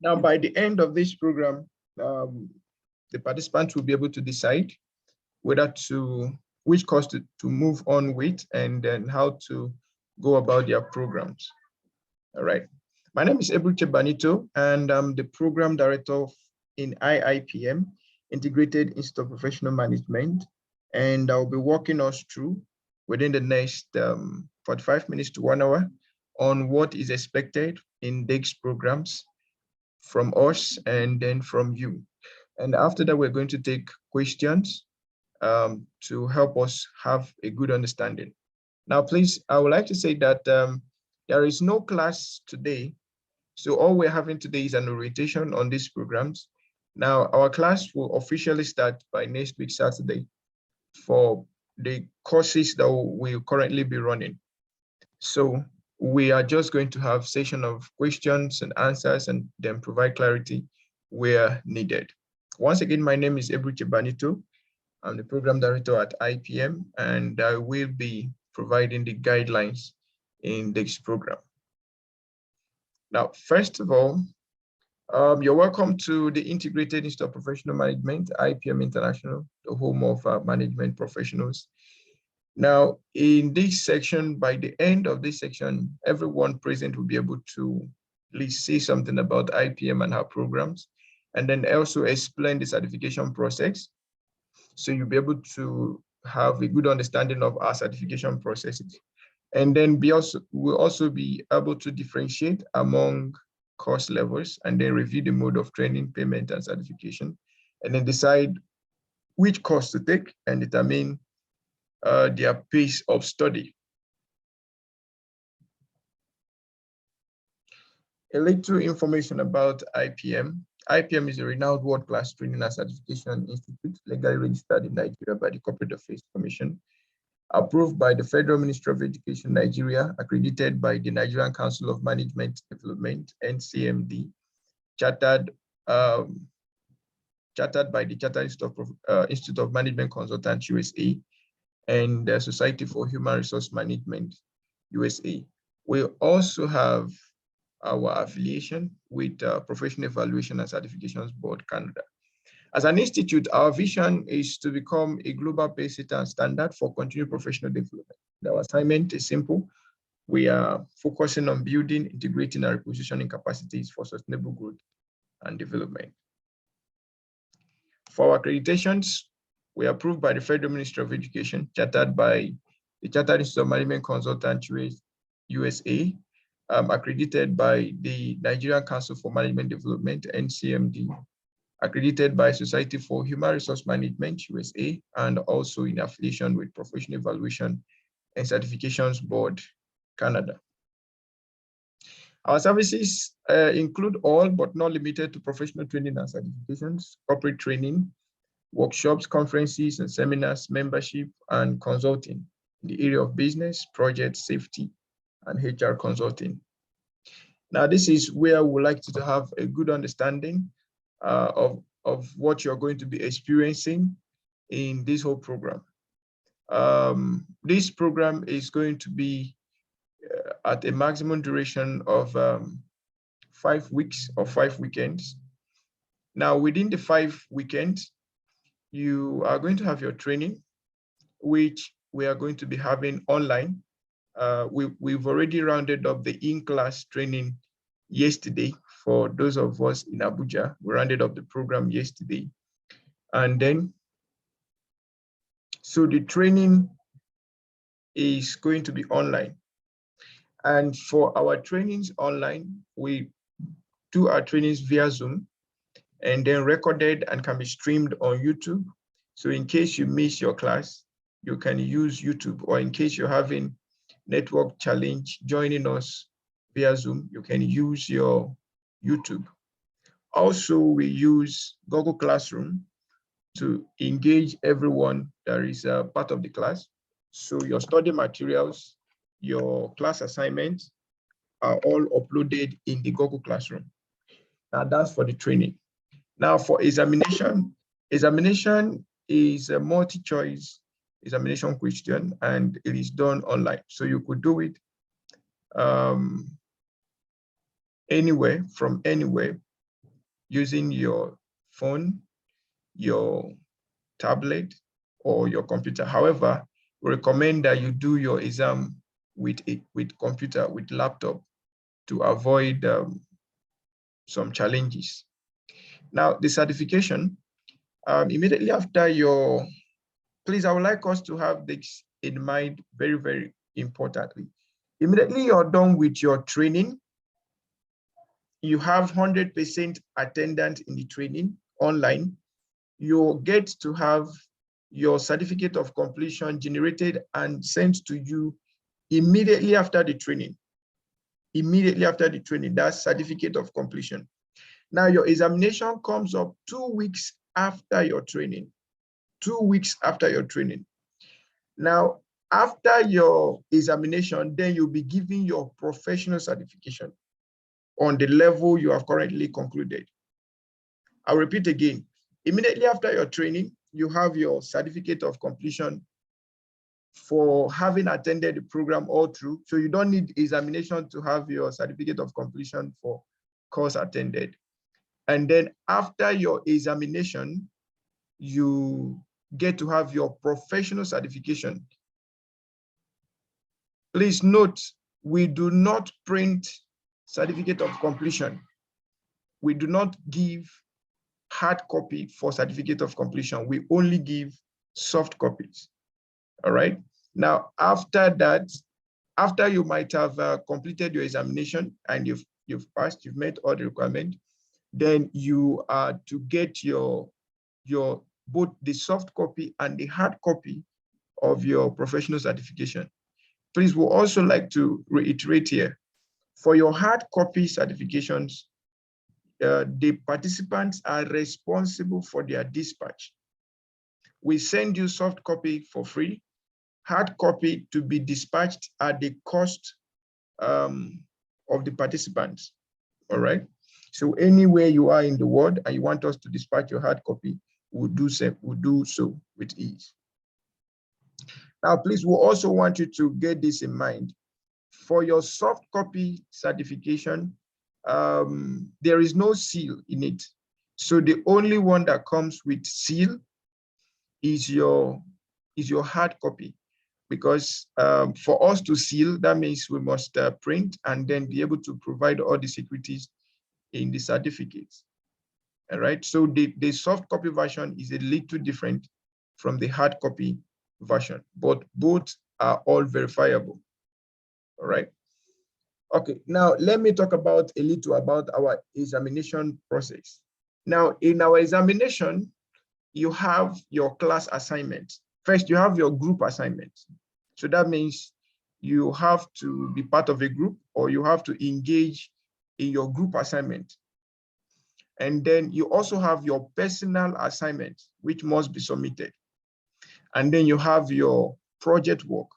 Now, by the end of this program, the participants will be able to decide whether which course to move on with, and then how to go about their programs. All right. My name is Ebruche Banito, and I'm the program director in IIPM, Integrated Institute of Professional Management. And I'll be walking us through within the next 45 minutes to 1 hour on what is expected in these programs from us and then from you. And after that, we're going to take questions to help us have a good understanding. Now, please, I would like to say that there is no class today. So all we're having today is an orientation on these programs. Now, our class will officially start by next week, Saturday, for the courses that we'll currently be running. So we are just going to have session of questions and answers and then provide clarity where needed. Once again, my name is Ebruche Banito. I'm the program director at IPM, and I will be providing the guidelines in this program. Now, first of all, you're welcome to the Integrated Institute of Professional Management, IPM International, the home of management professionals. Now, in this section, by the end of this section, everyone present will be able to at least say something about IPM and our programs, and then also explain the certification process. So you'll be able to have a good understanding of our certification processes. And then we'll also be able to differentiate among course levels, and then review the mode of training, payment, and certification, and then decide which course to take and determine their pace of study. A little information about IPM. IPM is a renowned world-class training and certification institute, legally registered in Nigeria by the Corporate Affairs Commission, approved by the Federal Ministry of Education, Nigeria, accredited by the Nigerian Council of Management Development, NCMD, chartered by the Chartered Institute of Management Consultants, USA, and the Society for Human Resource Management, USA. We also have our affiliation with Professional Evaluation and Certifications Board, Canada. As an institute, our vision is to become a global basic and standard for continued professional development. Our assignment is simple. We are focusing on building, integrating, and repositioning capacities for sustainable growth and development. For our accreditations, we are approved by the Federal Ministry of Education, chartered by the Chartered Institute of Management Consultants, USA, accredited by the Nigerian Council for Management Development, NCMD, accredited by Society for Human Resource Management, USA, and also in affiliation with Professional Evaluation and Certifications Board, Canada. Our services include all but not limited to professional training and certifications, corporate training, workshops, conferences and seminars, membership, and consulting in the area of business, project, safety, and HR consulting. Now, this is where we would like to have a good understanding of what you're going to be experiencing in this whole program. This program is going to be at a maximum duration of 5 weeks or 5 weekends. Now, within the 5 weekends, you are going to have your training, which we are going to be having online. We've already rounded up the in-class training yesterday. For those of us in Abuja, we rounded up the program yesterday. And then, so the training is going to be online. And for our trainings online, we do our trainings via Zoom and then recorded and can be streamed on YouTube. So in case you miss your class, you can use YouTube, or in case you're having network challenge joining us via Zoom, you can use your YouTube. Also, we use Google Classroom to engage everyone that is a part of the class. So your study materials, your class assignments are all uploaded in the Google Classroom. Now that's for the training. Now for examination is a multi-choice examination question, and it is done online. So you could do it anywhere, from anywhere. using your phone, your tablet, or your computer. However, we recommend that you do your exam with computer, with laptop, to avoid some challenges. Now, the certification, immediately after your, please, I would like us to have this in mind very, very importantly. Immediately you're done with your training, you have 100% attendance in the training online, you get to have your certificate of completion generated and sent to you immediately after the training. Immediately after the training, that's certificate of completion. Now your examination comes up 2 weeks after your training. 2 weeks after your training. Now, after your examination, then you'll be given your professional certification on the level you have currently concluded. I'll repeat again. Immediately after your training, you have your certificate of completion for having attended the program all through. So you don't need examination to have your certificate of completion for course attended. And then after your examination, you get to have your professional certification. Please note, we do not print certificate of completion. We do not give hard copy for certificate of completion. We only give soft copies. All right. Now, after that, after you might have completed your examination and you've passed, you've met all the requirements, then you are to get your both the soft copy and the hard copy of your professional certification. Please, we'll also like to reiterate here, for your hard copy certifications, the participants are responsible for their dispatch. We send you soft copy for free, hard copy to be dispatched at the cost of the participants, all right? So anywhere you are in the world and you want us to dispatch your hard copy, we'll do so with ease. Now, please, we also want you to get this in mind. For your soft copy certification, there is no seal in it. So the only one that comes with seal is your hard copy, because for us to seal, that means we must print and then be able to provide all the securities in the certificates. All right, so the soft copy version is a little different from the hard copy version, but both are all verifiable. All right. Okay, now let me talk about a little about our examination process. Now, in our examination, you have your class assignment. First, you have your group assignment. So that means you have to be part of a group or you have to engage in your group assignment. And then you also have your personal assignment, which must be submitted. And then you have your project work.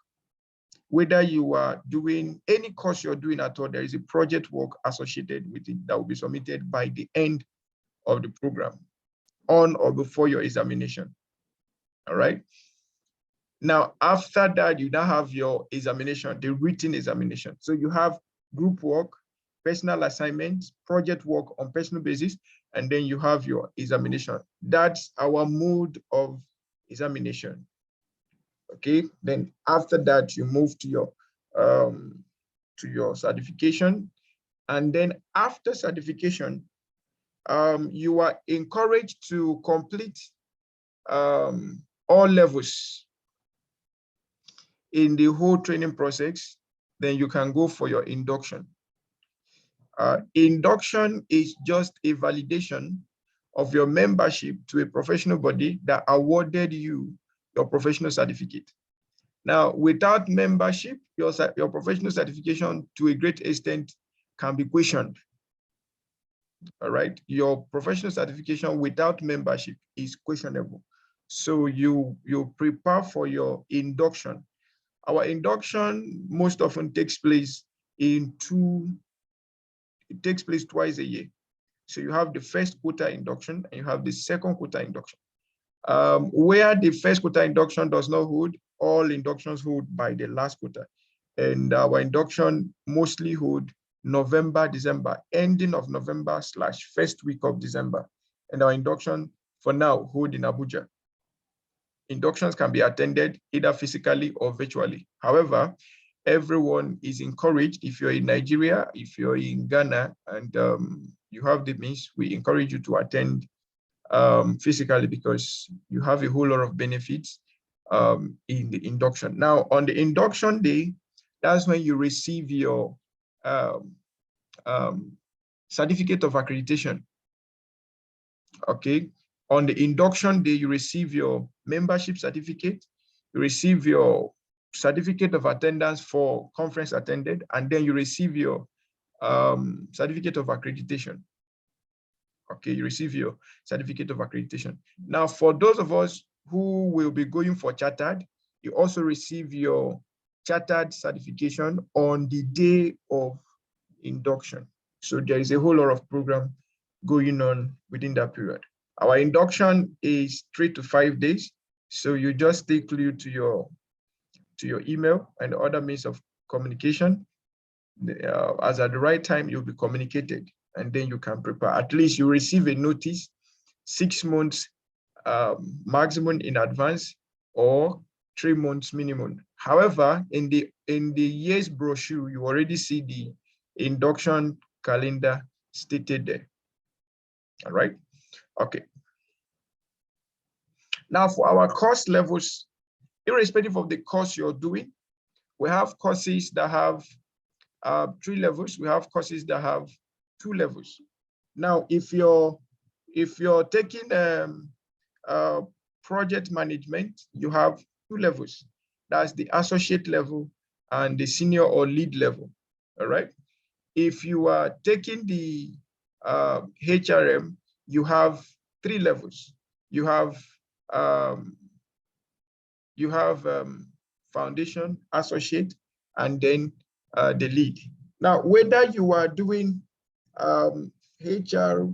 Whether you are doing any course you're doing at all, there is a project work associated with it that will be submitted by the end of the program, on or before your examination. All right. Now, after that, you now have your examination, the written examination. So you have group work, personal assignments, project work on personal basis, and then you have your examination. That's our mode of examination. Okay, then after that, you move to your certification. And then after certification, you are encouraged to complete all levels in the whole training process. Then you can go for your induction. Induction is just a validation of your membership to a professional body that awarded you your professional certificate. Now, without membership, your professional certification to a great extent can be questioned. All right, your professional certification without membership is questionable. So you prepare for your induction. Our induction most often takes place twice a year. So you have the first quota induction and you have the second quota induction. Where the first quota induction does not hold, all inductions hold by the last quota. And our induction mostly hold November, December, ending of November / first week of December. And our induction for now hold in Abuja. Inductions can be attended either physically or virtually. However, everyone is encouraged, if you're in Nigeria, if you're in Ghana, and you have the means, we encourage you to attend physically because you have a whole lot of benefits in the induction. Now, on the induction day, that's when you receive your certificate of accreditation. Okay. On the induction day, you receive your membership certificate, you receive your certificate of attendance for conference attended, and then you receive your certificate of accreditation. Okay, you receive your certificate of accreditation. Now, for those of us who will be going for chartered, you also receive your chartered certification on the day of induction. So there is a whole lot of program going on within that period. Our induction is 3 to 5 days. So you just stay glued to your email and other means of communication. As at the right time, you'll be communicated, and then you can prepare. At least you receive a notice 6 months maximum in advance, or 3 months minimum. However, in the year's brochure, you already see the induction calendar stated there. All right. Okay. Now, for our course levels, irrespective of the course you're doing, we have courses that have 3 levels. We have courses that have 2 levels. Now, if you're taking project management, you have 2 levels. That's the associate level and the senior or lead level. All right. If you are taking the HRM, you have 3 levels. You have foundation, associate, and then the lead. Now, whether you are doing HR,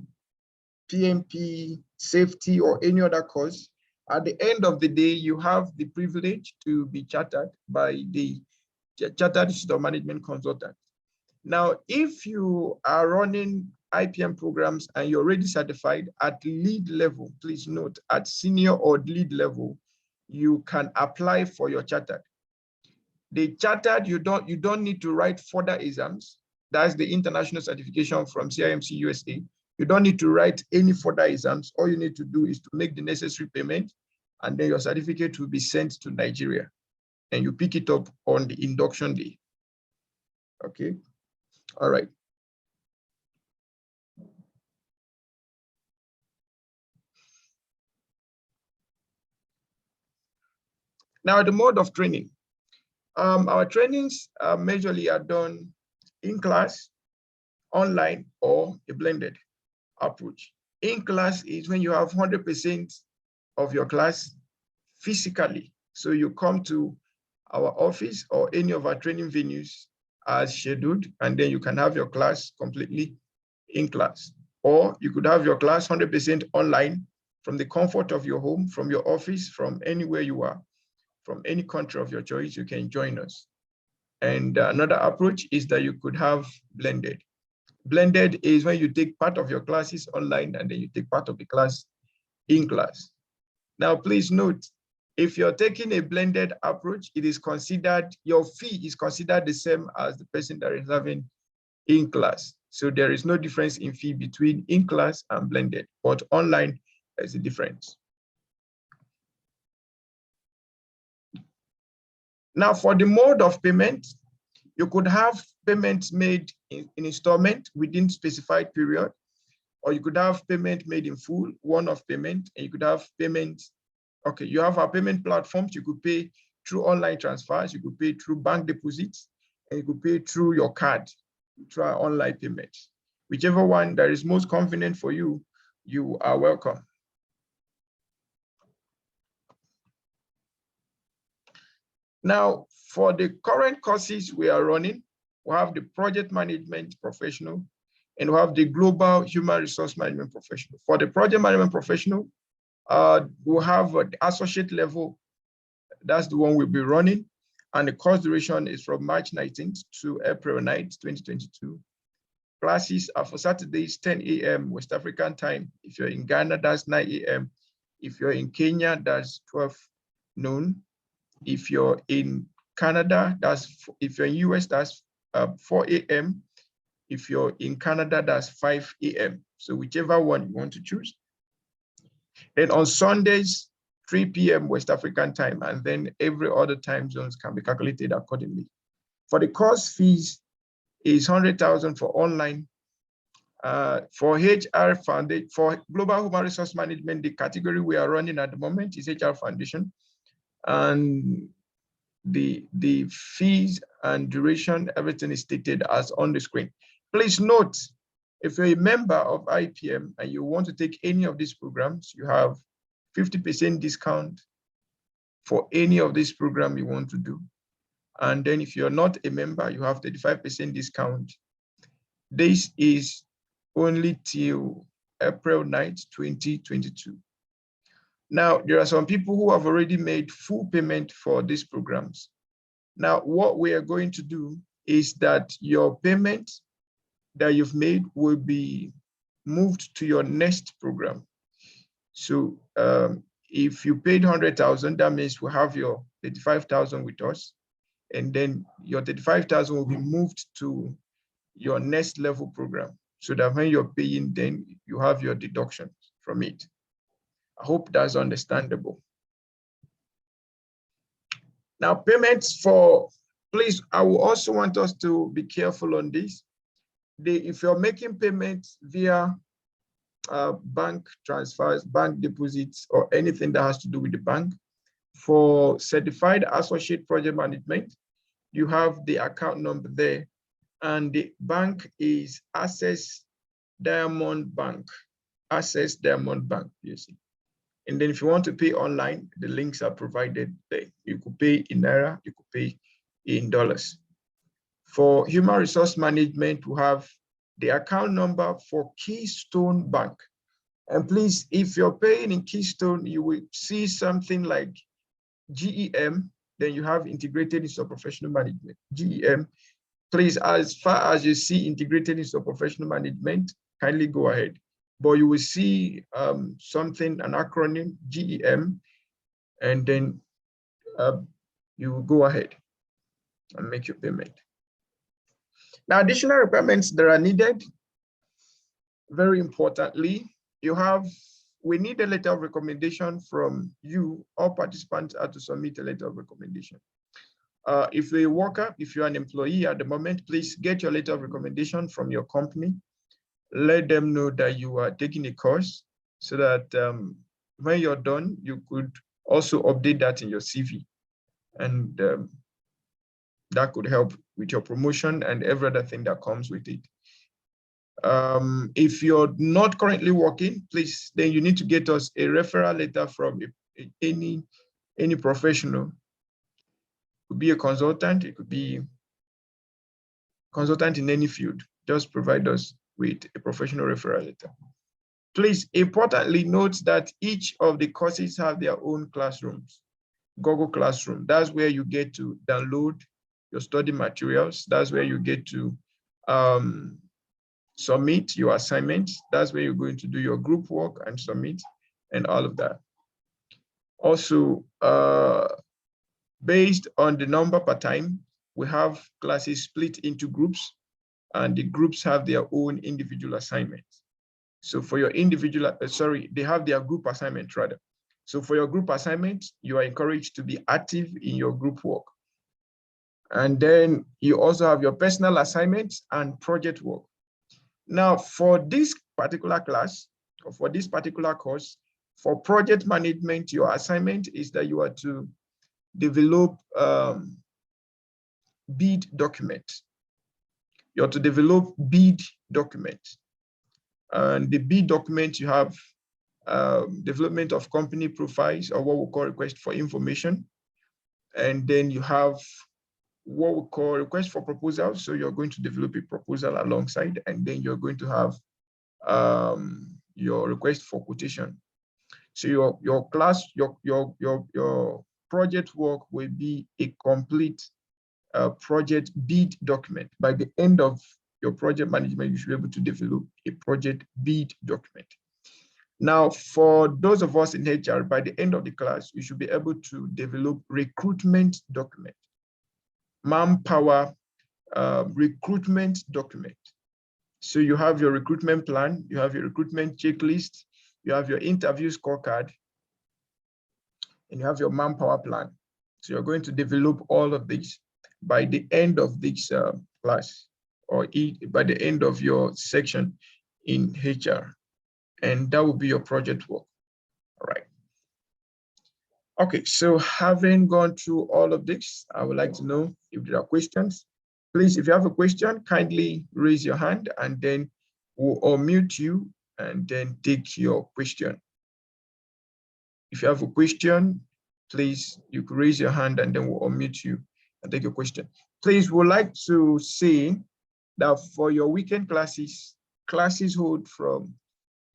PMP, safety, or any other course, at the end of the day, you have the privilege to be chartered by the Chartered System Management Consultant. Now, if you are running IPM programs and you're already certified at lead level, please note, at senior or lead level, you can apply for your chartered. The chartered, you don't need to write further exams. That's the international certification from CIMC USA. You don't need to write any further exams. All you need to do is to make the necessary payment, and then your certificate will be sent to Nigeria, and you pick it up on the induction day. Okay. All right. Now, the mode of training. Our trainings majorly are done in class, online, or a blended approach. In class is when you have 100% of your class physically. So you come to our office or any of our training venues as scheduled, and then you can have your class completely in class. Or you could have your class 100% online from the comfort of your home, from your office, from anywhere you are, from any country of your choice, you can join us. And another approach is that you could have blended. Blended is when you take part of your classes online and then you take part of the class in class. Now, please note, if you're taking a blended approach, it is considered, your fee is considered the same as the person that is having in class. So there is no difference in fee between in class and blended, but online there's a difference. Now, for the mode of payment, you could have payments made in installment within specified period, or you could have payment made in full, one-off payment, and you could have payment. Okay, you have our payment platforms. You could pay through online transfers, you could pay through bank deposits, and you could pay through your card, through our online payments. Whichever one that is most convenient for you, you are welcome. Now, for the current courses we are running, we have the project management professional, and we have the global human resource management professional. For the project management professional, we'll have the associate level. That's the one we'll be running. And the course duration is from March 19th to April 9th, 2022. classes are for Saturdays, 10 a.m. West African time. If you're in Ghana, that's 9 a.m. If you're in Kenya, that's 12 noon. If you're in Canada, if you're in US, that's 4 a.m. If you're in Canada, that's 5 a.m. So whichever one you want to choose. Then on Sundays, 3 p.m. West African time, and then every other time zones can be calculated accordingly. For the course fees is 100,000 for online. For HR Foundation, for Global Human Resource Management, the category we are running at the moment is HR Foundation. And the fees and duration, everything is stated as on the screen. Please note, if you're a member of IPM and you want to take any of these programs, you have 50% discount for any of this program you want to do. And then if you're not a member, you have 35% discount. This is only till April 9th, 2022. Now, there are some people who have already made full payment for these programs. Now, what we are going to do is that your payment that you've made will be moved to your next program. So if you paid 100,000, that means we have your 35,000 with us, and then your 35,000 will be moved to your next level program, so that when you're paying, then you have your deductions from it. I hope that's understandable. Now, payments for, please, I will also want us to be careful on this. If you're making payments via bank transfers, bank deposits, or anything that has to do with the bank, for certified associate project management, you have the account number there, and the bank is Access Diamond Bank, Access Diamond Bank, you see. And then if you want to pay online, the links are provided there. You could pay in Naira, you could pay in dollars. For human resource management, we have the account number for Keystone Bank. And please, if you're paying in Keystone, you will see something like GEM, then you have Integrated Institute of Professional Management, GEM. Please, as far as you see Integrated Institute of Professional Management, kindly go ahead. But you will see something, an acronym, GEM, and then you will go ahead and make your payment. Now, additional requirements that are needed, very importantly, we need a letter of recommendation from you. All participants are to submit a letter of recommendation. If you're a worker, if you're an employee at the moment, please get your letter of recommendation from your company. Let them know that you are taking a course, so that when you're done, you could also update that in your CV. And that could help with your promotion and every other thing that comes with it. If you're not currently working, please, then you need to get us a referral letter from any professional. It could be a consultant, it could be a consultant in any field. Just provide us with a professional referral letter. Please, importantly, note that each of the courses have their own classrooms. Google Classroom, that's where you get to download your study materials. That's where you get to submit your assignments. That's where you're going to do your group work and submit and all of that. Also, based on the number per time, we have classes split into groups, and the groups have their own individual assignments. So for your individual, they have their group assignment rather. So for your group assignment, you are encouraged to be active in your group work. And then you also have your personal assignments and project work. Now, for this particular class, or for this particular course, for project management, your assignment is that you are to develop bid documents. You're to develop bid documents. And the bid document, you have development of company profiles, or what we call request for information. And then you have what we call request for proposals. So you're going to develop a proposal alongside, and then you're going to have your request for quotation. So your project work will be a complete project bid document. By the end of your project management, you should be able to develop a project bid document. Now, for those of us in HR, by the end of the class, you should be able to develop recruitment document, manpower recruitment document. So you have your recruitment plan, you have your recruitment checklist, you have your interview scorecard, and you have your manpower plan. So you're going to develop all of these by the end of this class, or by the end of your section in HR. And that will be your project work. All right. Okay, so having gone through all of this, I would like to know if there are questions. Please, if you have a question, kindly raise your hand and then we'll unmute you and then take your question. If you have a question, please, you can raise your hand and then we'll unmute you and take your question. Please, we'd like to say that for your weekend classes, classes hold from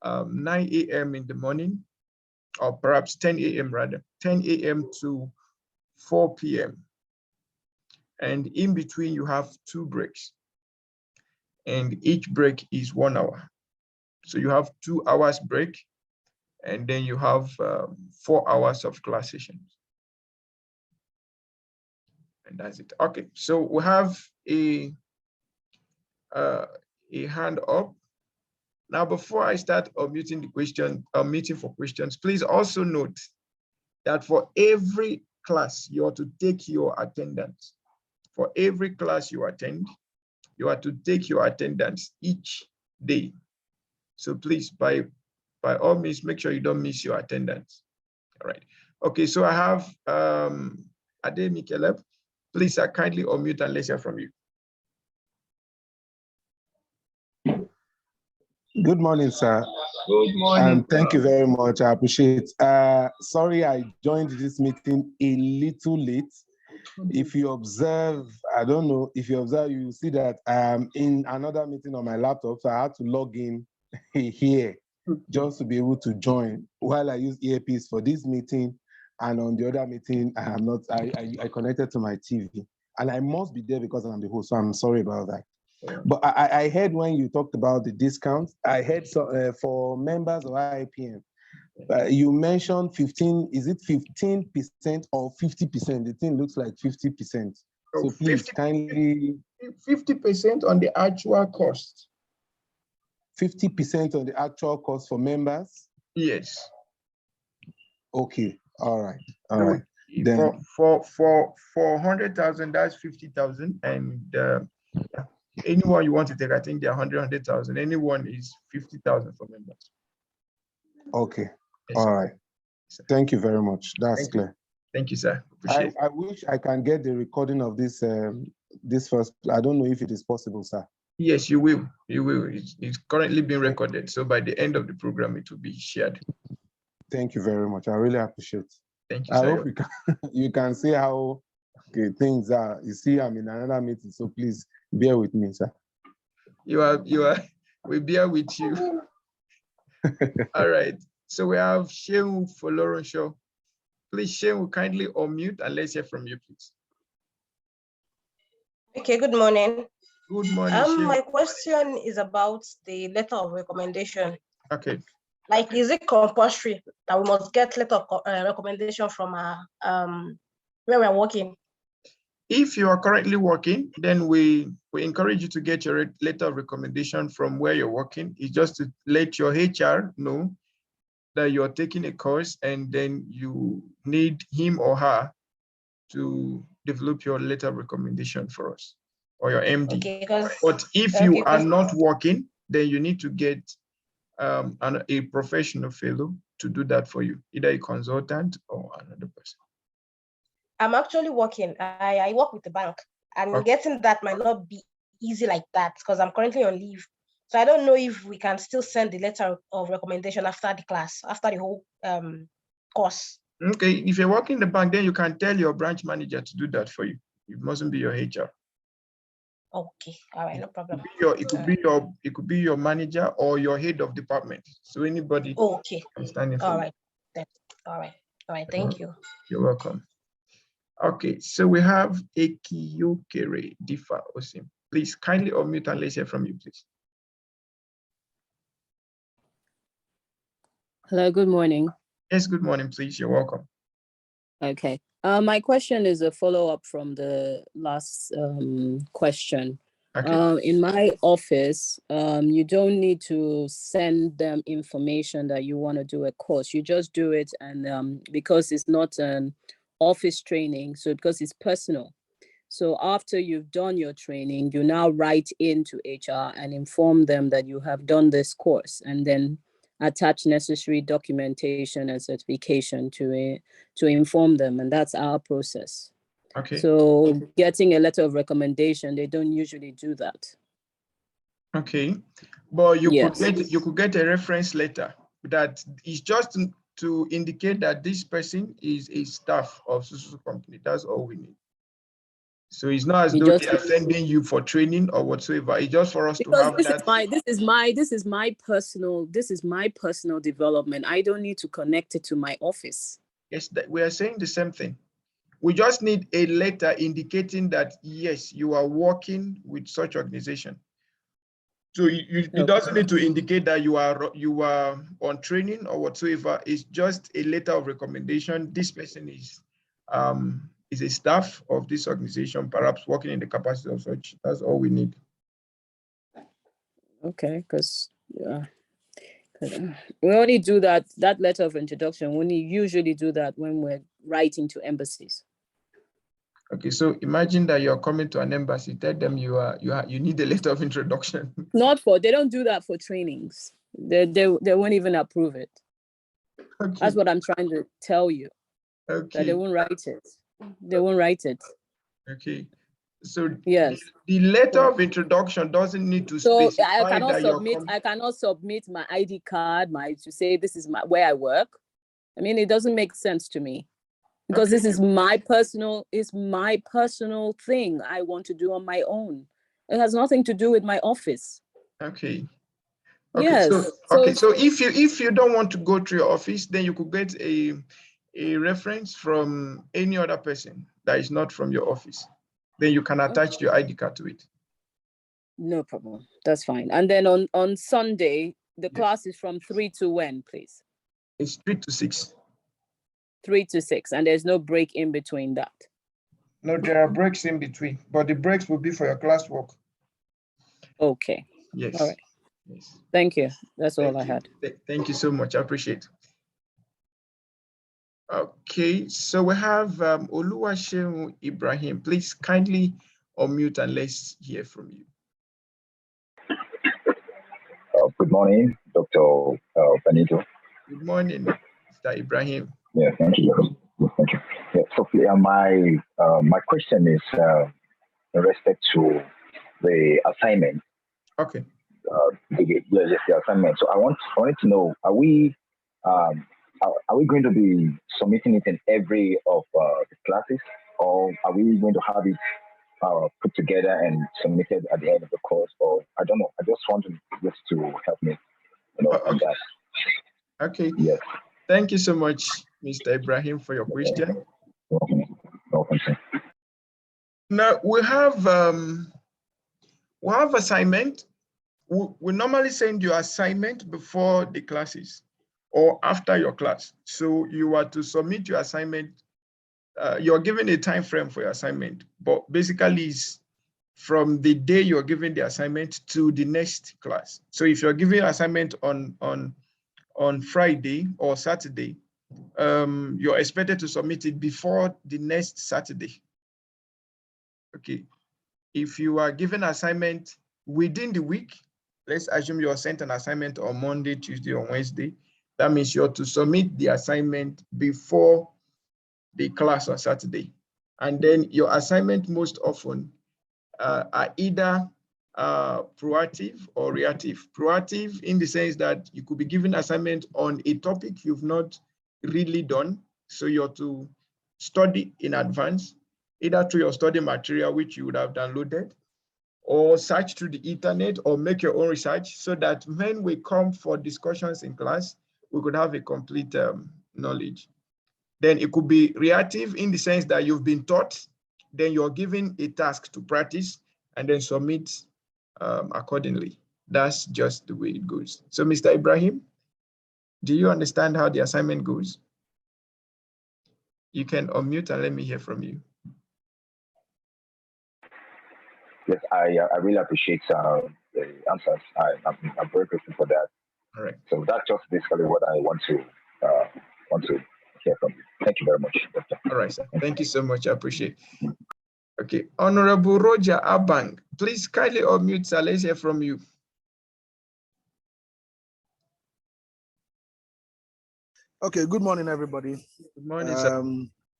9 a.m. in the morning, or perhaps 10 a.m. rather, 10 a.m. to 4 p.m. And in between, you have 2 breaks. And each break is 1 hour. So you have 2 hours break, and then you have 4 hours of class sessions. And that's it. Okay, so we have a hand up. Now, before I start unmuting the question, unmuting for questions, please also note that for every class, you are to take your attendance. For every class you attend, you are to take your attendance each day. So please, by all means, make sure you don't miss your attendance. All right. Okay, so I have Ade Mikeleb. Please, kindly unmute and let's hear from you. Good morning, sir. Good morning. And thank you very much. I appreciate it. Sorry, I joined this meeting a little late. If you observe, I don't know, if you observe, you will see that I am in another meeting on my laptop, so I had to log in here just to be able to join while I use earpiece for this meeting, and on the other meeting, I am not, I connected to my TV, and I must be there because I'm the host, so I'm sorry about that. But I heard when you talked about the discounts, I heard for members of IPM, you mentioned 15, is it 15% or 50%? The thing looks like 50%. So please 50, kindly. 50% on the actual cost. 50% on the actual cost for members? Yes. Okay, all right, all right. Then for 100,000, that's 50,000, and anyone you want to take, I think they're 100,000. Anyone is 50,000 for members. Okay. Yes, all right. Thank you very much. That's clear. Thank you, sir. Appreciate I wish I can get the recording of this this first. I don't know if it is possible, sir. Yes, you will. You will. It's currently being recorded. So by the end of the program, it will be shared. Thank you very much. I really appreciate it. Thank you, I sir. hope you can see how things are. You see, I'm in another meeting, so please bear with me, sir. You are. We bear with you. All right. So we have Shehu Foloronsho. Please, Shehu, kindly unmute and let's hear from you, please. Okay, good morning. Good morning, my question is about the letter of recommendation. Okay. Like, is it compulsory that we must get letter of recommendation from where we're working? If you are currently working, then we encourage you to get your letter of recommendation from where you're working. It's just to let your HR know that you're taking a course and then you need him or her to develop your letter of recommendation for us, or your MD. Okay, but if you are not working, then you need to get a professional fellow to do that for you, either a consultant or another person. I'm actually working. I work with the bank, and getting that might not be easy like that because I'm currently on leave. So I don't know if we can still send the letter of recommendation after the class, after the whole course. Okay, if you're working in the bank, then you can tell your branch manager to do that for you. It mustn't be your HR. Okay, all right, no problem. It could be your manager or your head of department. So anybody. Okay. I'm standing for. All right. All right. Thank you. You're welcome. Okay, so we have Ekiyokere Difa Osim. Please kindly unmute and let's hear from you, please. Hello, good morning. Yes, good morning, please. You're welcome. Okay. My question is a follow-up from the last question. Okay. In my office, you don't need to send them information that you want to do a course. You just do it, and because it's not an office training, so because it's personal. So after you've done your training, you now write into HR and inform them that you have done this course, and then attach necessary documentation and certification to inform them, and that's our process. Okay. So getting a letter of recommendation, they don't usually do that. Okay, but you Yes. could get a reference letter that is just to indicate that this person is a staff of social company. That's all we need. So it's not as though they are sending you for training or whatsoever. It's just for us to have that. This is my personal development. I don't need to connect it to my office. Yes, we are saying the same thing. We just need a letter indicating that yes, you are working with such organization. So it doesn't need to indicate that you are on training or whatsoever. It's just a letter of recommendation. This person is a staff of this organization, perhaps working in the capacity of such. That's all we need. Okay, because we only do that letter of introduction. We only usually do that when we're writing to embassies. Okay, so imagine that you're coming to an embassy. Tell them you need a letter of introduction. They don't do that for trainings. They won't even approve it. Okay. That's what I'm trying to tell you. Okay. That they won't write it. They won't write it. Okay. So yes, the letter of introduction doesn't need to specify I cannot submit my ID card, to say this is where I work. I mean, it doesn't make sense to me because this is my personal thing I want to do on my own. It has nothing to do with my office. Okay. Yes. So if you don't want to go to your office, then you could get a reference from any other person that is not from your office. Then you can attach your ID card to it. No problem. That's fine. And then on Sunday, the class is from 3 to when, please? It's 3 to 6. 3 to 6, and there's no break in between that. No, there are breaks in between, but the breaks will be for your classwork. Okay. Yes. All right. Yes. Thank you. That's all I had. Thank you so much. I appreciate it. Okay, so we have Oluwaseun Ibrahim. Please kindly unmute and let's hear from you. Good morning, Dr. Benito. Good morning, Mr. Ibrahim. Yeah, thank you. Thank you. Yeah, so my question is in respect to the assignment. Okay. The assignment. So I wanted to know: are we going to be submitting it in every of the classes, or are we going to have it put together and submitted at the end of the course? Or I don't know. I just wanted this to help me, on that. Okay. Yes. Thank you so much, Mr. Ibrahim, for your question. Welcome, sir. Now we have assignment. We normally send you assignment before the classes or after your class. So you are to submit your assignment. You're given a time frame for your assignment, but basically it's from the day you're given the assignment to the next class. So if you're giving assignment on Friday or Saturday, you're expected to submit it before the next Saturday. Okay. If you are given assignment within the week, let's assume you're sent an assignment on Monday, Tuesday, or Wednesday. That means you're to submit the assignment before the class on Saturday. And then your assignment most often are either proactive or reactive. Proactive in the sense that you could be given assignment on a topic you've not really done. So you're to study in advance, either through your study material, which you would have downloaded, or search through the internet, or make your own research, so that when we come for discussions in class, we could have a complete knowledge. Then it could be reactive in the sense that you've been taught, then you're given a task to practice, and then submit accordingly. That's just the way it goes. So Mr. Ibrahim, do you understand how the assignment goes? You can unmute and let me hear from you. Yes, I really appreciate the answers. I'm very grateful for that. All right. So that's just basically what I want to hear from you. Thank you very much, Doctor. All right, sir. Thank you so much. I appreciate it. Okay, Honorable Roger Abang, please kindly unmute, sir. Let's hear from you. Okay, good morning, everybody. Good morning, sir.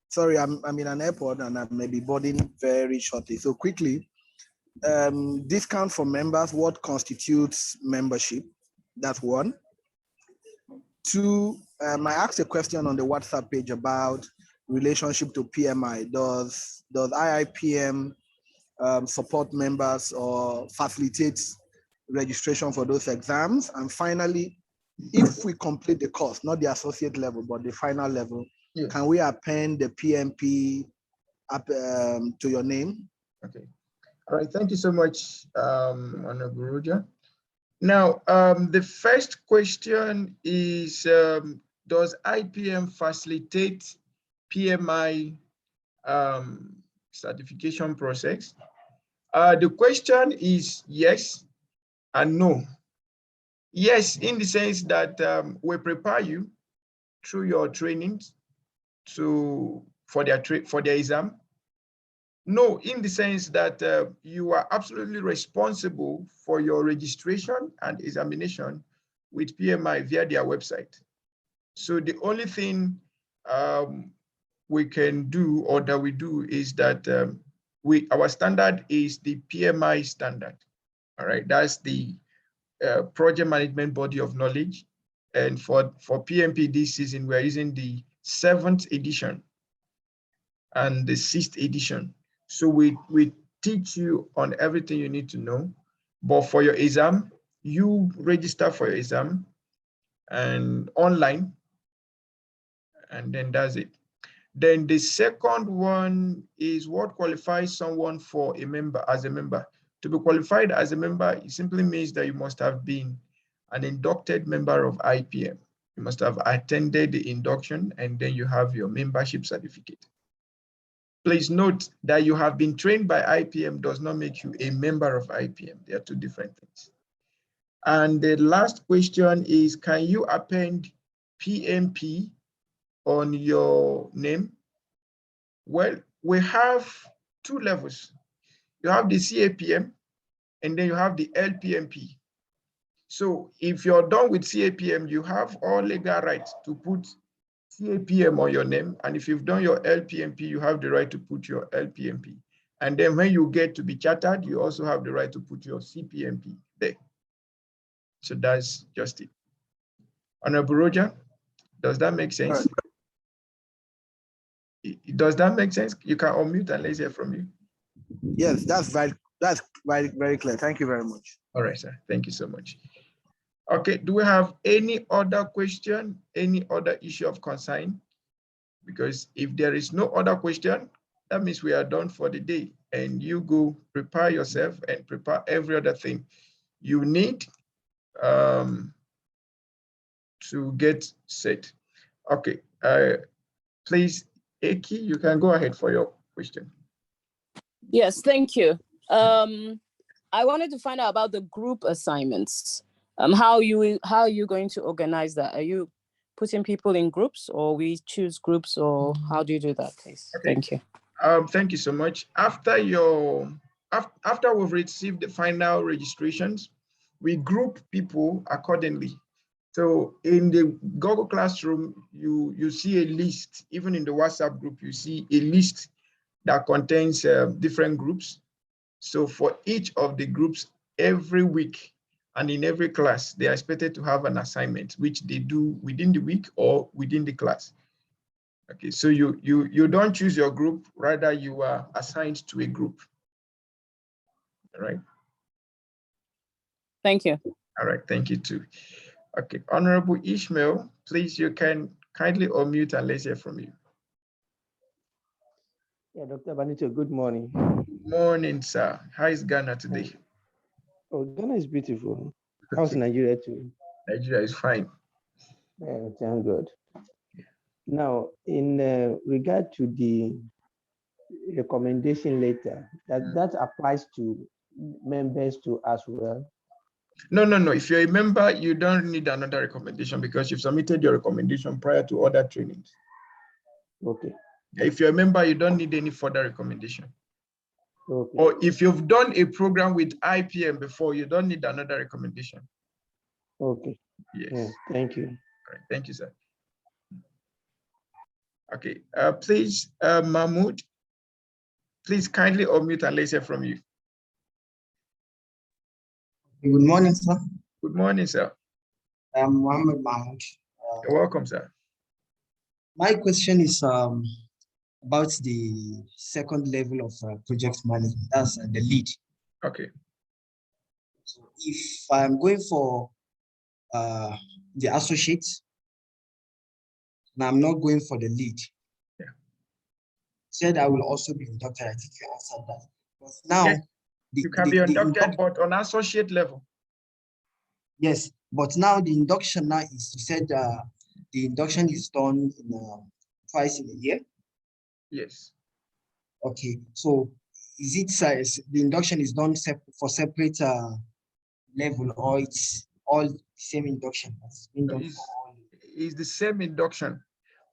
Sorry, I'm in an airport and I may be boarding very shortly. So quickly, discount for members, what constitutes membership? That's one. Two, I asked a question on the WhatsApp page about relationship to PMI. Does IIPM support members or facilitate registration for those exams? And finally, if we complete the course, not the associate level, but the final level, can we append the PMP up to your name? Okay. All right. Thank you so much, Honorable Roger. Now, the first question is, does IPM facilitate PMI certification process? The question is yes and no. Yes, in the sense that we prepare you through your trainings for their exam. No, in the sense that you are absolutely responsible for your registration and examination with PMI via their website. So the only thing we can do or that we do is that our standard is the PMI standard. All right, that's the project management body of knowledge. And for PMP this season, we're using the 7th edition and the 6th edition. So we teach you on everything you need to know. But for your exam, you register for your exam and online, and then that's it. Then the second one is what qualifies someone for a member as a member. To be qualified as a member, it simply means that you must have been an inducted member of IPM. You must have attended the induction, and then you have your membership certificate. Please note that you have been trained by IPM does not make you a member of IPM. They are two different things. And the last question is, can you append PMP on your name? Well, we have two levels. You have the CAPM, and then you have the LPMP. So if you're done with CAPM, you have all legal rights to put CAPM on your name. And if you've done your LPMP, you have the right to put your LPMP. And then when you get to be chartered, you also have the right to put your CPMP there. So that's just it. Honorable Roger, does that make sense? Does that make sense? You can unmute and let's hear from you. Yes, that's very clear. Thank you very much. All right, sir. Thank you so much. Okay, do we have any other question, any other issue of concern? Because if there is no other question, that means we are done for the day, and you go prepare yourself and prepare every other thing you need to get set. Okay, please, Eki, you can go ahead for your question. Yes, thank you. I wanted to find out about the group assignments. How are you going to organize that? Are you putting people in groups, or we choose groups, or how do you do that, please? Okay. Thank you. Thank you so much. After we've received the final registrations, we group people accordingly. So in the Google Classroom, you see a list. Even in the WhatsApp group, you see a list that contains different groups. So for each of the groups, every week and in every class, they are expected to have an assignment, which they do within the week or within the class. Okay, so you don't choose your group, rather you are assigned to a group. All right. Thank you. All right, thank you too. Okay, Honorable Ishmael, please, you can kindly unmute and let's hear from you. Yeah, Dr. Benito, good morning. Morning, sir. How is Ghana today? Oh, Ghana is beautiful. How's Okay. Nigeria too? Nigeria is fine. Yeah, thank God. Now, in regard to the recommendation letter, that applies to members too as well. No. If you're a member, you don't need another recommendation because you've submitted your recommendation prior to other trainings. Okay. If you're a member, you don't need any further recommendation. Okay. Or if you've done a program with IPM before, you don't need another recommendation. Okay. Yes. Yeah, thank you. All right. Thank you, sir. Okay. Please, Mahmoud, please kindly unmute and let's hear from you. Good morning, sir. Good morning, sir. I'm Mohammed Mahmoud. You're welcome, sir. My question is about the second level of project management, that's the lead. Okay. So if I'm going for the associate, and I'm not going for the lead, yeah, said I will also be inducted. I think you answered that. But now, yes, you can be inducted, but on associate level. Yes, but now the induction now is, you said the induction is done twice in a year. Yes. Okay, so is it the induction is done for separate level, or it's all the same induction that's been done for all? It's the same induction,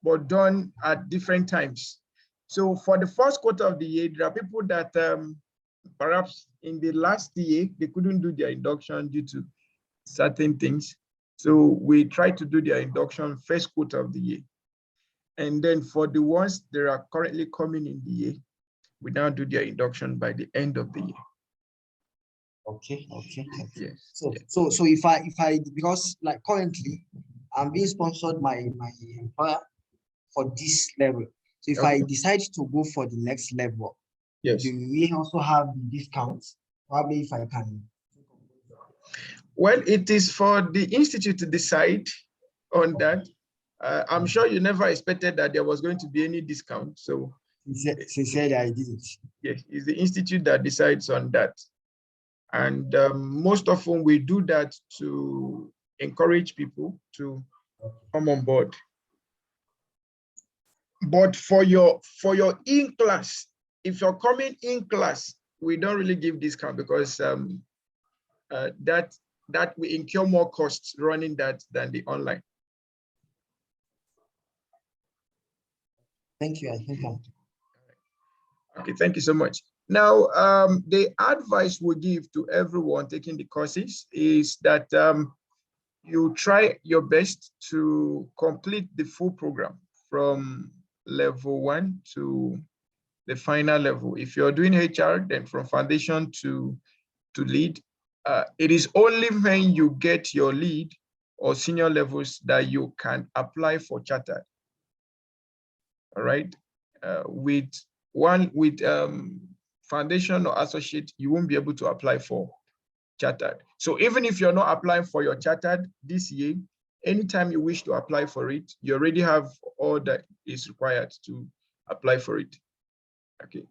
but done at different times. So for the first quarter of the year, there are people that perhaps in the last year, they couldn't do their induction due to certain things. So we try to do their induction first quarter of the year. And then for the ones that are currently coming in the year, we now do their induction by the end of the year. Okay. Yes. So yes. so if I because like currently I'm being sponsored my employer for this level. So if I decide to go for the next level, yes, do we also have the discounts? Probably if I can. Well, it is for the institute to decide on that. I'm sure you never expected that there was going to be any discount. So sincerely, I didn't. Yes, it's the institute that decides on that. And most often we do that to encourage people to come on board. But for your in class, if you're coming in class, we don't really give discount because that we incur more costs running that than the online. Thank you. I think I'm. Okay, thank you so much. Now, the advice we give to everyone taking the courses is that you try your best to complete the full program from level 1 to the final level. If you're doing HR, then from foundation to lead. It is only when you get your lead or senior levels that you can apply for chartered. All right, with foundation or associate, you won't be able to apply for chartered. So even if you're not applying for your chartered this year, anytime you wish to apply for it, you already have all that is required to apply for it. Okay.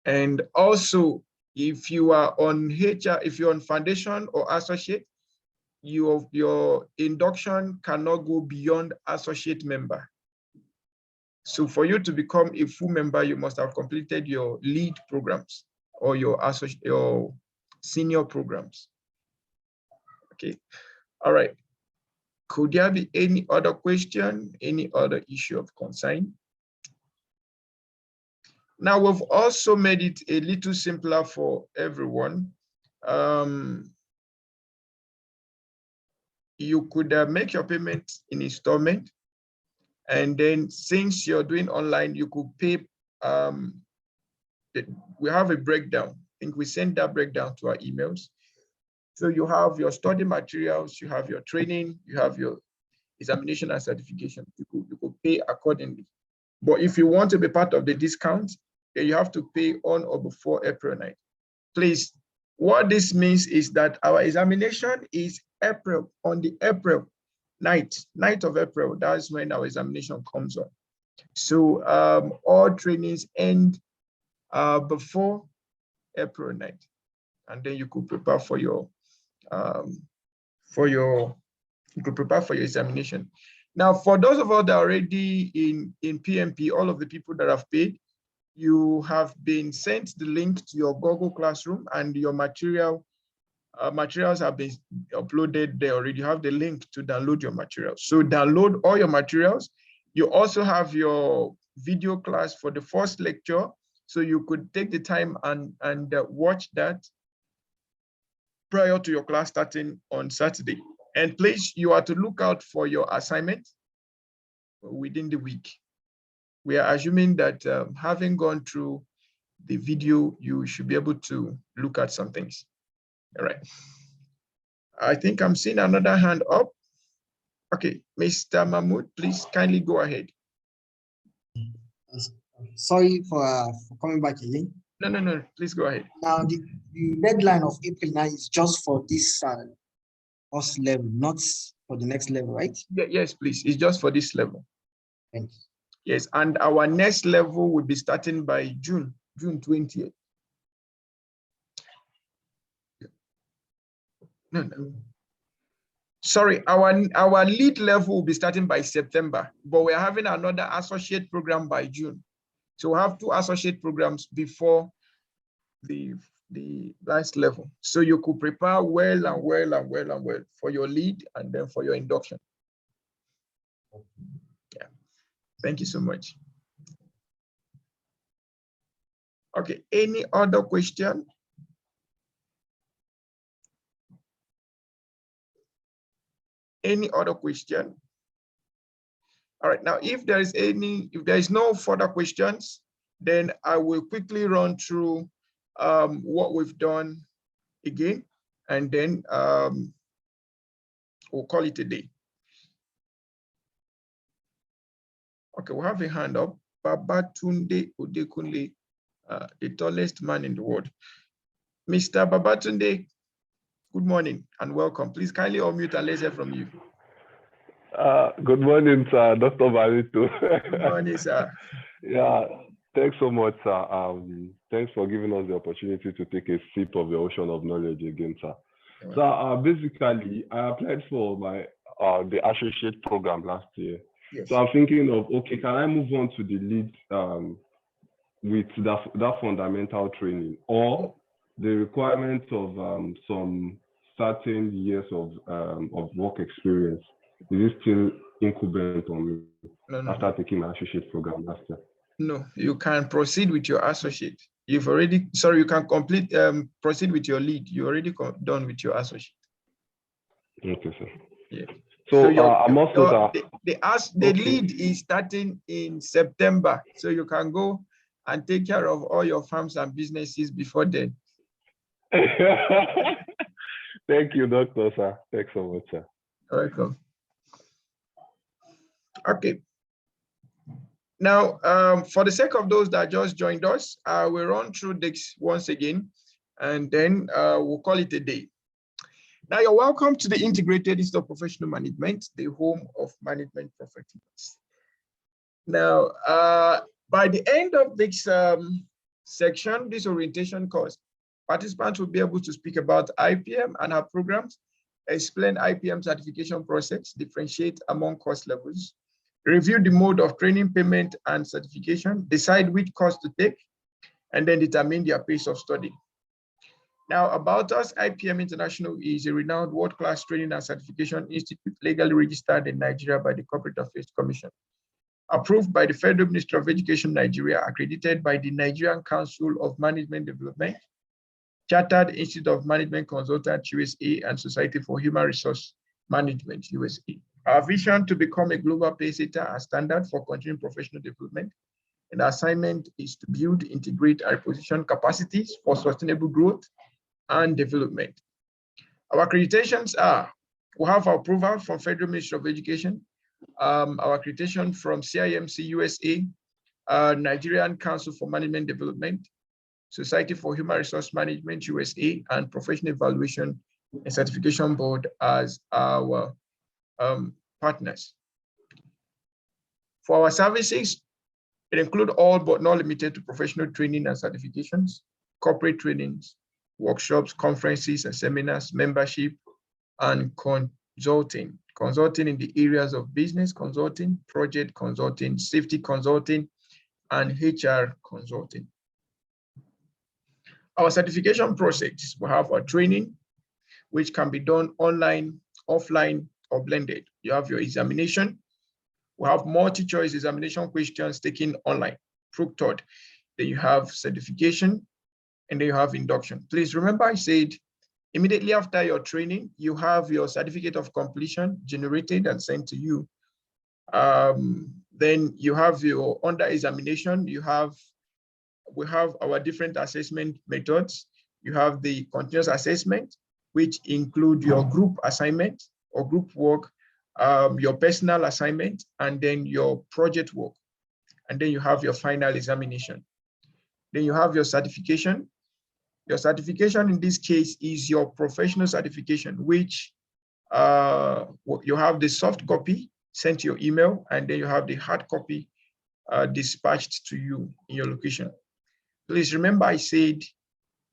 And also, if you are on HR, if you're on foundation or associate, your induction cannot go beyond associate member. So for you to become a full member, you must have completed your lead programs or your senior programs. Okay, all right. Could there be any other question, any other issue of concern? Now we've also made it a little simpler for everyone. You could make your payment in installment, and then since you're doing online, you could pay. We have a breakdown. I think we send that breakdown to our emails. So you have your study materials, you have your training, you have your examination and certification. You could pay accordingly. But if you want to be part of the discount, then you have to pay on or before April 9th. Please, what this means is that our examination is on the April 9th of April. That's when our examination comes on. So all trainings end before April 9th, and then you could prepare for your examination. Now, for those of us that are already in PMP, all of the people that have paid, you have been sent the link to your Google Classroom, and your materials have been uploaded there already. You have the link to download your materials. So download all your materials. You also have your video class for the first lecture, so you could take the time and watch that prior to your class starting on Saturday. And please, you are to look out for your assignment within the week. We are assuming that having gone through the video, you should be able to look at some things. All right. I think I'm seeing another hand up. Okay, Mr. Mahmoud, please kindly go ahead. Sorry for coming back again. No, please go ahead. Now, the deadline of April 9 is just for this first level, not for the next level, right? Yes, please. It's just for this level. Thanks. Yes, and our next level will be starting by June 20th. No. Sorry, our lead level will be starting by September, but we're having another associate program by June. So we have 2 associate programs before the last level. So you could prepare well for your lead and then for your induction. Yeah, thank you so much. Okay, any other question? Any other question? All right, now if there is no further questions, then I will quickly run through what we've done again, and then we'll call it a day. Okay, we have a hand up. Babatunde Odekunle, the tallest man in the world. Mr. Babatunde, good morning and welcome. Please kindly unmute and let's hear from you. Good morning, sir. Dr. Barito. Good morning, sir. Yeah, thanks so much, sir. Thanks for giving us the opportunity to take a sip of the ocean of knowledge again, sir. So basically, I applied for my the associate program last year. Yes. So I'm thinking of, okay, can I move on to the lead with that fundamental training, or the requirement of some certain years of work experience? Is it still incumbent on me after taking my associate program last year? No, you can proceed with your associate. You can complete, proceed with your lead. You already done with your associate. Okay, sir. Yeah. So I'm also the lead is starting in September, so you can go and take care of all your farms and businesses before then. Thank you, Doctor, sir. Thanks so much, sir. Welcome. Okay. Now, for the sake of those that just joined us, we'll run through this once again, and then we'll call it a day. Now, you're welcome to the Integrated Institute of Professional Management, the home of management professionals. Now, by the end of this section, this orientation course, participants will be able to speak about IPM and our programs, explain IPM certification process, differentiate among course levels, review the mode of training, payment, and certification, decide which course to take, and then determine their pace of study. Now, about us, IPM International is a renowned world-class training and certification institute legally registered in Nigeria by the Corporate Affairs Commission, approved by the Federal Ministry of Education, Nigeria, accredited by the Nigerian Council of Management Development, Chartered Institute of Management Consultants, USA, and Society for Human Resource Management, USA. Our vision to become a global pacesetter and standard for continuing professional development. And our assignment is to build, integrate, and reposition capacities for sustainable growth and development. Our accreditations are, we have our approval from Federal Ministry of Education, our accreditation from CIMC USA, Nigerian Council for Management Development, Society for Human Resource Management USA, and Professional Evaluation and Certification Board as our partners. For our services, It includes all but not limited to professional training and certifications, corporate trainings, workshops, conferences and seminars, membership, and consulting. Consulting in the areas of business consulting, project consulting, safety consulting, and HR consulting. Our certification process will have a training, which can be done online, offline, or blended. You have your examination. We have multi-choice examination questions taken online, proctored. Then you have certification, and then you have induction. Please remember I said, immediately after your training, you have your certificate of completion generated and sent to you. Then you have your under examination. We have our different assessment methods. You have the continuous assessment, which include your group assignment or group work, your personal assignment, and then your project work. And then you have your final examination. Then you have your certification. Your certification in this case is your professional certification, which you have the soft copy sent to your email, and then you have the hard copy dispatched to you in your location. Please remember I said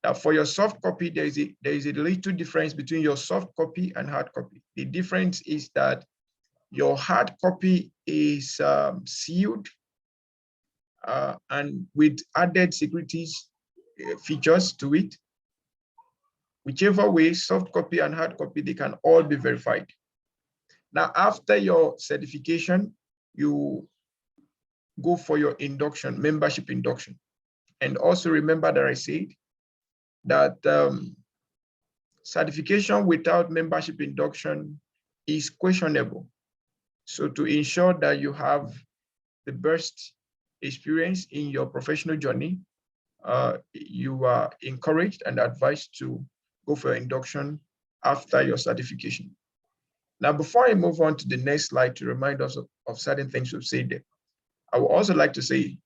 that for your soft copy, there is a little difference between your soft copy and hard copy. The difference is that your hard copy is sealed and with added securities features to it. Whichever way, soft copy and hard copy, they can all be verified. Now, after your certification, you go for your induction, membership induction. And also remember that I said that certification without membership induction is questionable. So to ensure that you have the best experience in your professional journey, you are encouraged and advised to go for induction after your certification. Now, before I move on to the next slide to remind us of certain things we've said there, I would also like to say,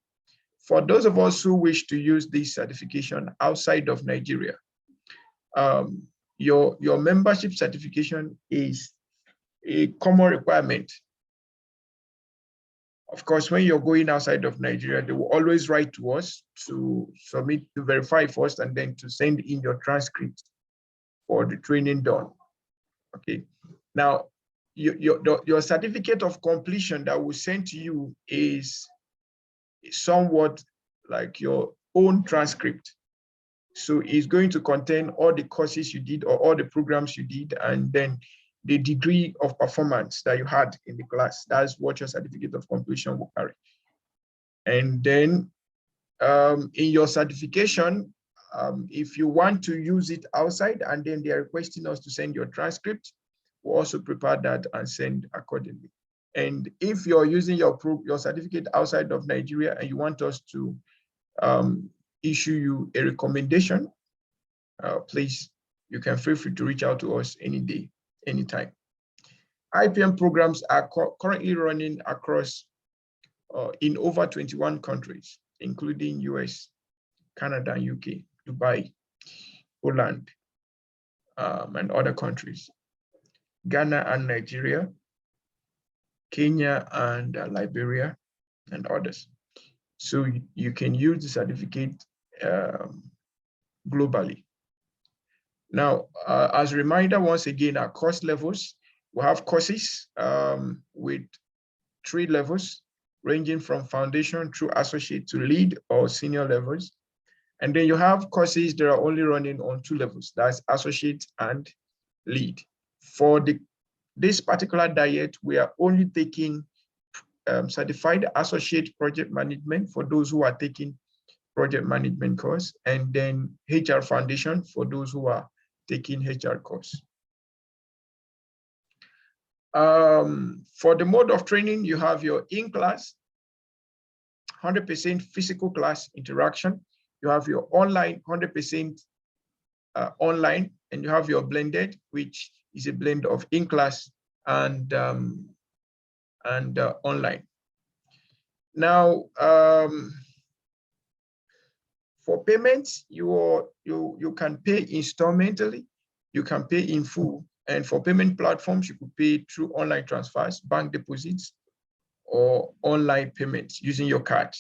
for those of us who wish to use this certification outside of Nigeria, your membership certification is a common requirement. Of course, when you're going outside of Nigeria, they will always write to us to submit, to verify first, and then to send in your transcript for the training done. Okay. Now, your certificate of completion that we send to you is somewhat like your own transcript. So it's going to contain all the courses you did or all the programs you did, and then the degree of performance that you had in the class. That's what your certificate of completion will carry. And then in your certification, if you want to use it outside and then they are requesting us to send your transcript, we'll also prepare that and send accordingly. And if you're using your certificate outside of Nigeria and you want us to issue you a recommendation, please, you can feel free to reach out to us any day, anytime. IPM programs are currently running across in over 21 countries, including US, Canada, UK, Dubai, Poland, and other countries, Ghana and Nigeria, Kenya and Liberia, and others. So you can use the certificate globally. Now, as a reminder, once again, our course levels, we have courses with 3 levels, ranging from foundation through associate to lead or senior levels. And then you have courses that are only running on 2 levels, that's associate and lead. For this particular diet, we are only taking certified associate project management for those who are taking project management course, and then HR foundation for those who are taking HR course. For the mode of training, you have your in-class, 100% physical class interaction. You have your online, 100% online, and you have your blended, which is a blend of in-class and online. Now, for payments, you can pay instrumentally, you can pay in full, and for payment platforms, you could pay through online transfers, bank deposits, or online payments using your card.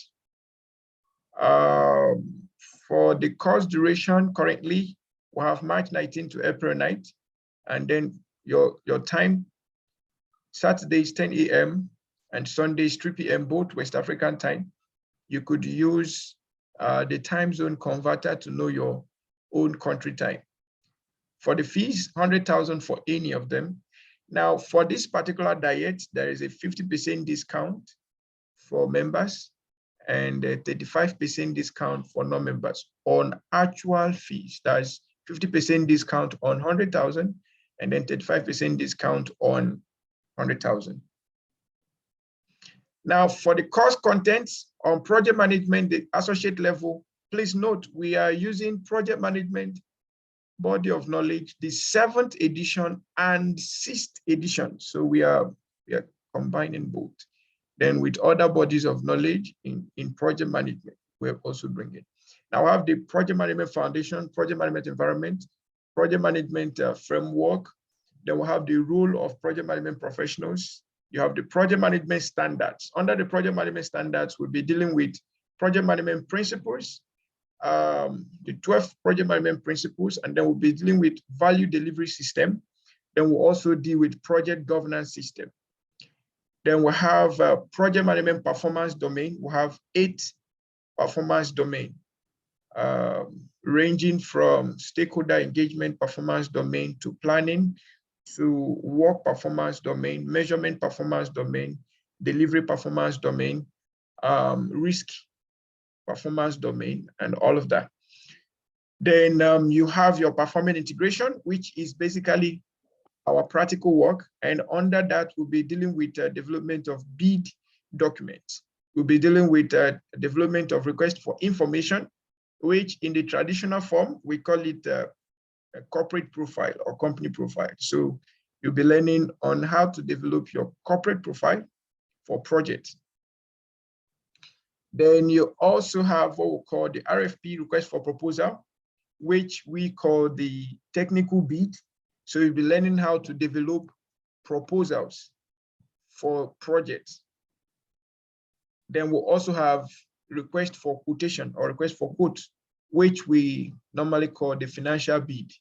For the course duration, currently, we have March 19 to April 9th, and then your time, Saturdays 10 a.m. and Sundays 3 p.m., both West African time. You could use the time zone converter to know your own country time. For the fees, 100,000 for any of them. Now, for this particular diet, there is a 50% discount for members and a 35% discount for non-members on actual fees. That's 50% discount on 100,000 and then 35% discount on 100,000. Now, for the course contents on project management, the associate level, please note we are using project management body of knowledge, the 7th edition and 6th edition. So we are combining both. Then with other bodies of knowledge in project management, we're also bringing. Now I have the project management foundation, project management environment, project management framework. Then we have the role of project management professionals. You have the project management standards. Under the project management standards, we'll be dealing with project management principles, the 12 project management principles, and then we'll be dealing with value delivery system. Then we'll also deal with project governance system. Then we have project management performance domain. We have 8 performance domain, ranging from stakeholder engagement performance domain to planning, to work performance domain, measurement performance domain, delivery performance domain, risk performance domain, and all of that. Then you have your performance integration, which is basically our practical work. And under that, we'll be dealing with development of bid documents. We'll be dealing with development of request for information, which in the traditional form, we call it a corporate profile or company profile. So you'll be learning on how to develop your corporate profile for projects. Then you also have what we call the RFP, request for proposal, which we call the technical bid. So you'll be learning how to develop proposals for projects. Then we'll also have request for quotation or request for quote, which we normally call the financial bid.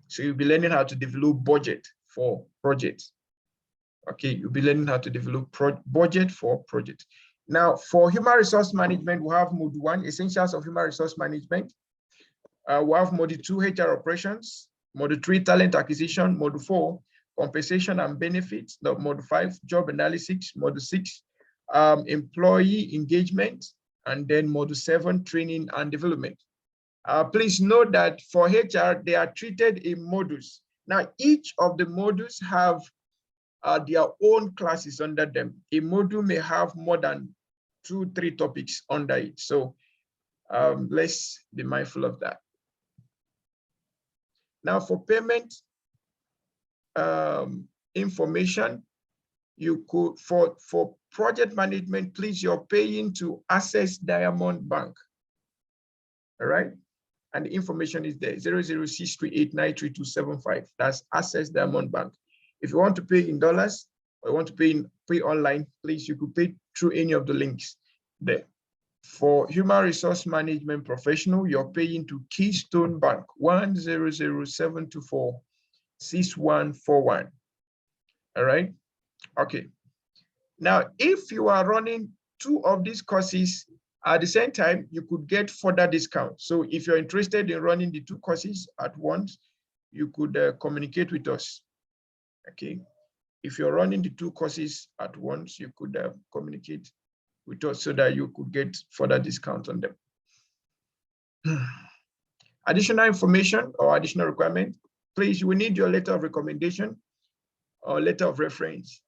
So you'll be learning how to develop budget for projects. Okay, you'll be learning how to develop budget for projects. Now, for human resource management, we have Module 1, Essentials of Human Resource Management. We have Module 2, HR Operations, Module 3, Talent Acquisition, Module 4, Compensation and Benefits, Module 5, Job Analysis, Module 6, Employee Engagement, and then Module 7, Training and Development. Please note that for HR, they are treated in modules. Now, each of the modules have their own classes under them. A module may have more than 2-3 topics under it. So let's be mindful of that. Now for payment information, you could, for project management, please, you're paying to Access Diamond Bank. All right. And the information is there, 0063893275. That's Access Diamond Bank. If you want to pay in dollars or you want to pay online, please, you could pay through any of the links there. For human resource management professional, you're paying to Keystone Bank, 100-724-6141. All right. Okay. Now, if you are running 2 of these courses at the same time, you could get further discount. So if you're interested in running the 2 courses at once, you could communicate with us. Okay. If you're running the 2 courses at once, you could communicate with us so that you could get further discount on them. Additional information or additional requirement, please, you will need your letter of recommendation or letter of reference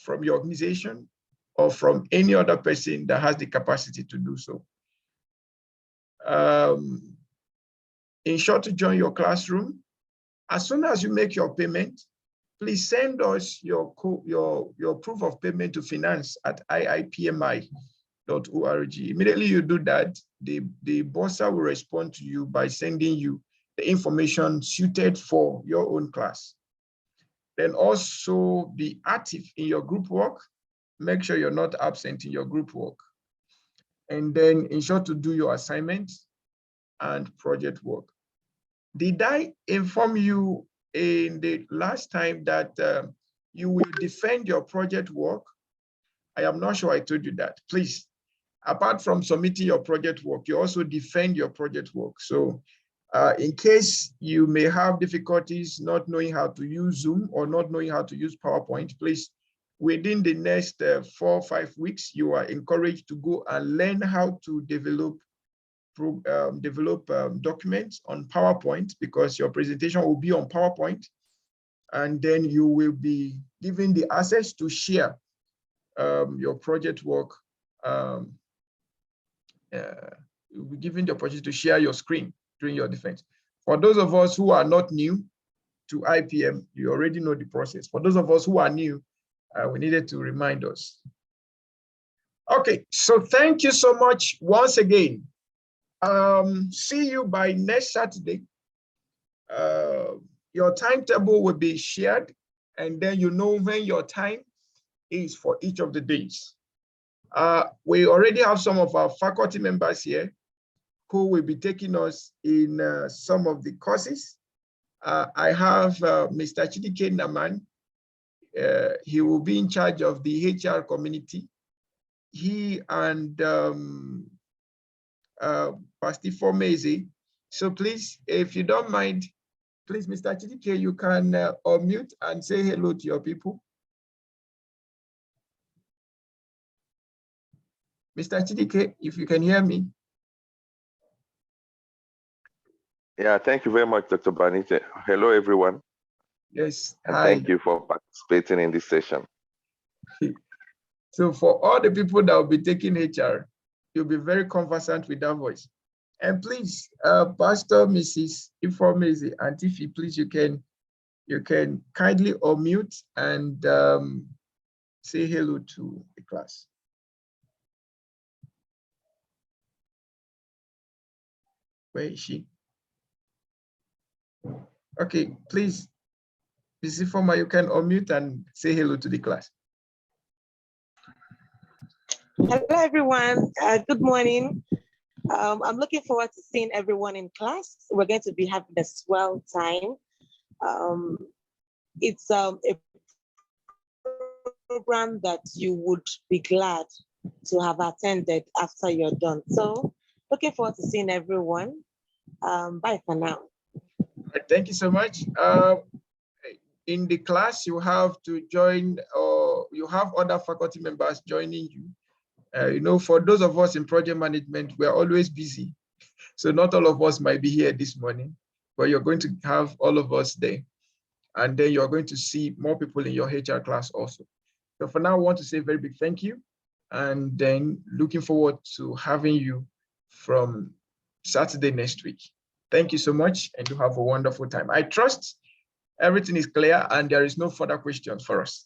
from your organization or from any other person that has the capacity to do so. In short, to join your classroom, as soon as you make your payment, please send us your proof of payment to finance@iipmi.org. Immediately you do that, the bursar will respond to you by sending you the information suited for your own class. Then also be active in your group work. Make sure you're not absent in your group work. and then ensure to do your assignments and project work. Did I inform you in the last time that you will defend your project work? I am not sure I told you that. Please, apart from submitting your project work, you also defend your project work. So in case you may have difficulties not knowing how to use Zoom or not knowing how to use PowerPoint, please, within the next 4 or 5 weeks, you are encouraged to go and learn how to develop documents on PowerPoint, because your presentation will be on PowerPoint, and then you will be given the access to share your project work. You'll be given the opportunity to share your screen during your defense. For those of us who are not new to IPM, you already know the process. For those of us who are new, we needed to remind us. Okay, so thank you so much once again. See you by next Saturday. Your timetable will be shared, and then you know when your time is for each of the days. We already have some of our faculty members here who will be taking us in some of the courses. I have Mr. Chidike Naman. He will be in charge of the HR community. He and Pastor Formese. So please, if you don't mind, please, Mr. Chidike, you can unmute and say hello to your people. Mr. Chidike, if you can hear me. Yeah, thank you very much, Dr. Banite. Hello, everyone. Yes, and hi. Thank you for participating in this session. So for all the people that will be taking HR, you'll be very conversant with that voice. And please, Pastor, Mrs. Ifomezi, and Tiffy, please, you can kindly unmute and say hello to the class. Where is she? Okay, please, Mrs. Ifoma, you can unmute and say hello to the class. Hello, everyone. Good morning. I'm looking forward to seeing everyone in class. We're going to be having a swell time. It's a program that you would be glad to have attended after you're done. So looking forward to seeing everyone. Bye for now. Right, thank you so much. In the class, you have to join, or you have other faculty members joining you. You know, for those of us in project management, we're always busy. So not all of us might be here this morning, but you're going to have all of us there. And then you're going to see more people in your HR class also. So for now, I want to say a very big thank you. And then looking forward to having you from Saturday next week. Thank you so much, and you have a wonderful time. I trust everything is clear and there is no further questions for us.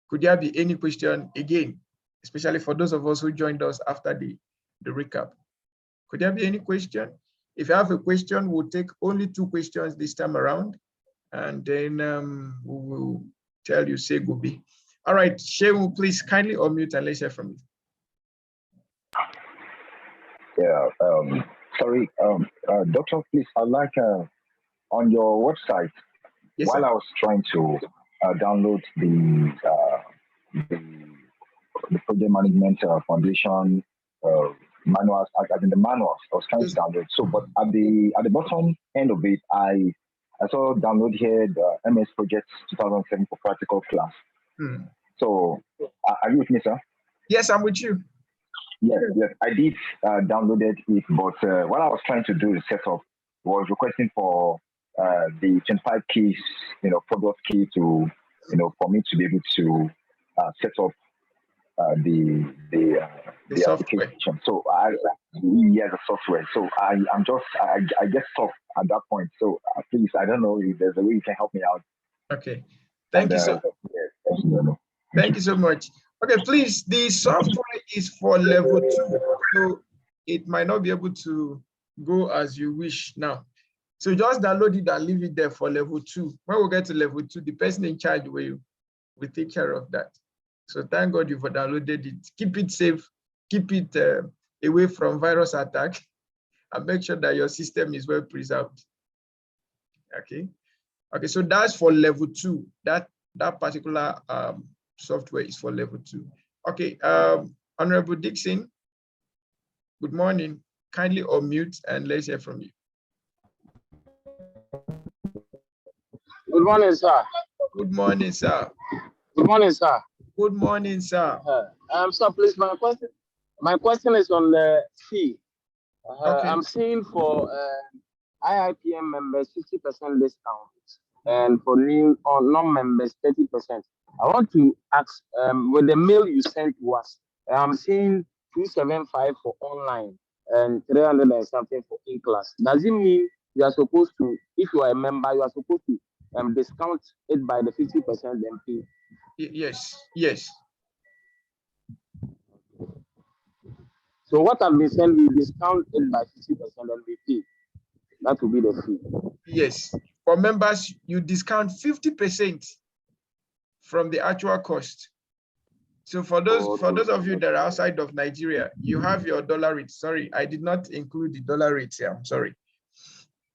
Could there be any question again, especially for those of us who joined us after the recap? Could there be any question? If you have a question, we'll take only 2 questions this time around, and then we will tell you, say goodbye. All right, Shehu, please kindly unmute and let's hear from you. Yeah, sorry, Doctor, please, I'd like on your website, yes, while sir. I was trying to download the project management foundation manuals, as in the manuals, I was trying to download. So, but at the bottom end of it, I saw download here the MS Project 2007 for practical class. So, are you with me, sir? Yes, I'm with you. Yes, I did downloaded it, but what I was trying to do is set up was requesting for the 25 keys, product key to, for me to be able to set up the application. So the software. So I get stuck at that point. So please, I don't know if there's a way you can help me out. Okay, thank you so. Thank you so much. Okay, please, the software is for level 2, so it might not be able to go as you wish now. So just download it and leave it there for level 2. When we get to level 2, the person in charge will take care of that. So thank God you've downloaded it. Keep it safe, keep it away from virus attack and make sure that your system is well preserved. Okay. Okay, so that's for level 2. That particular software is for level 2. Okay, Honorable Dixon, good morning. Kindly unmute and let's hear from you. Good morning, sir. Good morning, sir. Good morning, sir. Good morning, sir. Sir, please, my question is on the fee. Okay. I'm seeing for IIPM members 50% discount, and for new or non-members 30%. I want to ask, with the mail you sent to us, I'm seeing 275 for online and 300 and something for in-class. Does it mean you are supposed to, if you are a member, you are supposed to discount it by the 50% then pay? Yes, yes. So what I've been saying, we discount it by 50% and we pay. That will be the fee. Yes. For members, you discount 50% from the actual cost. So for those of you that are outside of Nigeria, you have your dollar rate. Sorry, I did not include the dollar rates here. I'm sorry.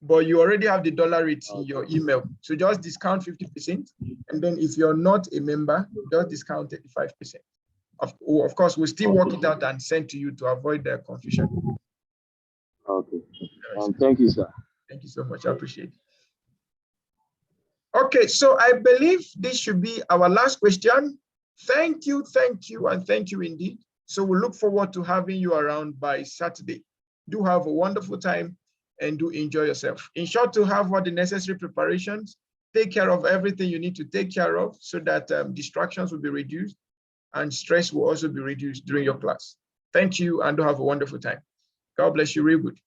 But you already have the dollar rate in your email. So just discount 50%. And then if you're not a member, just discount 35%. Of course, we'll still work it out and send to you to avoid the confusion. Okay. Thank you, sir. Thank you so much. I appreciate it. Okay, so I believe this should be our last question. Thank you, and thank you indeed. So we look forward to having you around by Saturday. Do have a wonderful time and do enjoy yourself. Ensure to have all the necessary preparations. Take care of everything you need to take care of so that distractions will be reduced and stress will also be reduced during your class. Thank you and do have a wonderful time. God bless you real good.